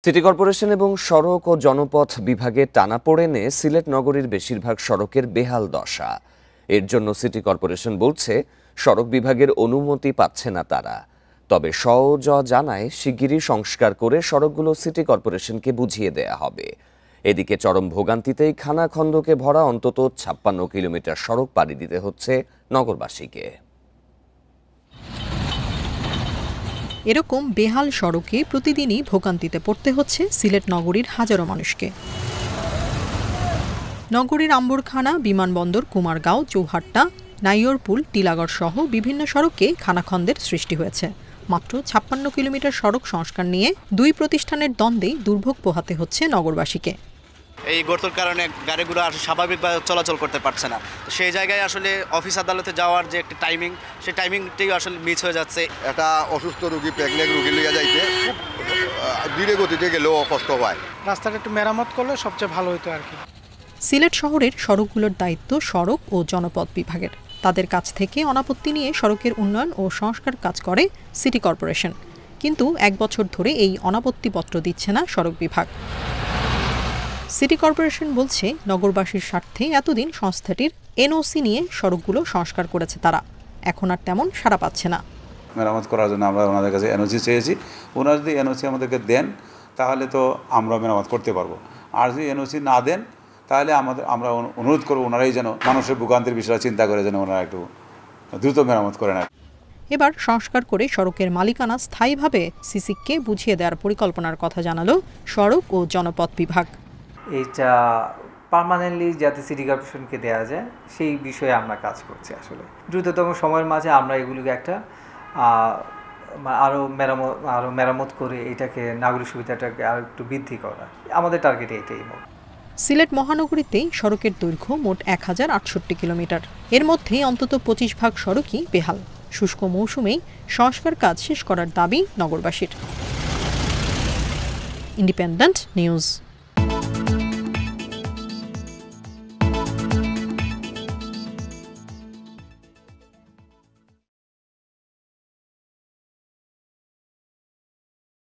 City corporation এবং সড়ক ও জনপথ বিভাগে টানাপোড়েনে সিলেট নগরীর বেশিরভাগ সড়কের বেহাল দশা। এর জন্য সিটি কর্পোরেশন বলছে সড়ক বিভাগের অনুমতি পাচ্ছে না তারা। তবে সওজ জানায় শিগগিরই সংস্কার করে সড়কগুলো সিটি কর্পোরেশনকে বুঝিয়ে দেয়া হবে। এদিকে চরম ভোগান্তিতেই খানাখন্দকে ভরা অন্তত ৫৬ কিলোমিটার সড়ক পাড়ি দিতে হচ্ছে নগরবাসীকে। এরকম বেহাল সড়কে প্রতিদিনই ভোগান্তিতে পড়তে হচ্ছে সিলেট নগরীর হাজারো মানুষকে। নগরীর আম্বরখানা, বিমানবন্দর, কুমারগাঁও, চৌহাট্টা, নাইয়রপুল, টিলাগড় সহ বিভিন্ন সড়কে খানাখন্দের সৃষ্টি হয়েছে। মাত্র ৫৬ কিলোমিটার সড়ক সংস্কার নিয়ে দুই প্রতিষ্ঠানের দ্বন্দ্বেই দুর্ভোগ পোহাতে হচ্ছে নগরবাসীকে। এই গর্তের কারণে গাড়িগুলো আসলে স্বাভাবিকভাবে চলাচল করতে পারছে না। তো সেই জায়গায় আসলে অফিস আদালতে যাওয়ার যে একটা টাইমিং, সেই টাইমিংটাই আসলে মিস হয়ে যাচ্ছে। একটা অসুস্থ রোগী, প্রেগনেন্ট রোগী লিয়ে যাইতে খুব ধীরে গতিতে গেলেও কষ্ট হয়। রাস্তাটা একটু মেরামত করলে সবচেয়ে ভালো হতো আর কি। সিলেট শহরের সড়কগুলোর দায়িত্ব সড়ক ও জনপথ বিভাগের। তাদের কাছ থেকে অনাপত্তি নিয়ে সড়কের উন্নয়ন ও সংস্কার কাজ করে সিটি কর্পোরেশন। কিন্তু ১ বছর ধরে এই অনাপত্তিপত্র দিচ্ছে না সড়ক বিভাগ। সিটি কর্পোরেশন বলছে নগরবাসীর স্বার্থে এতদিন সংস্থাটির এনওসি নিয়ে সড়কগুলো সংস্কার করেছে তারা। এখন আর তেমন সাড়া পাচ্ছে না। মেরামত করার জন্য আমরা ওনাদের কাছে এনওসি চেয়েছি। ওনারা যদি এনওসি আমাদেরকে দেন তাহলে তো আমরা মেরামত করতে পারবো। আর যদি এনওসি না দেন তাহলে আমরা অনুরোধ করবো ওনারাই যেন মানুষের ভোগান্তির বিষয়টা চিন্তা করে যেন ওনারা একটু দ্রুত মেরামত করে নেয়। এবার সংস্কার করে সড়কের মালিকানা স্থায়ীভাবে সিসিককে বুঝিয়ে দেওয়ার পরিকল্পনার কথা জানালো সড়ক ও জনপথ বিভাগ। এইটা পার্মানেন্টলি যাতে সিটি কর্পোরেশনকে দেওয়া যায় সেই বিষয়ে আমরা কাজ করছি। আসলে দ্রুততম সময়ের মাঝে আমরা এগুলোকে একটা আরও মেরামত করে এটাকে নাগরিক সুবিধাটাকে আরও একটু বৃদ্ধি করা আমাদের টার্গেট এইটাই। সিলেট মহানগরীতে সড়কের দৈর্ঘ্য মোট ১০৬৮ কিলোমিটার। এর মধ্যে অন্তত ২৫% সড়কই বেহাল। শুষ্ক মৌসুমেই সংস্কার কাজ শেষ করার দাবি নগরবাসীর। Independent news.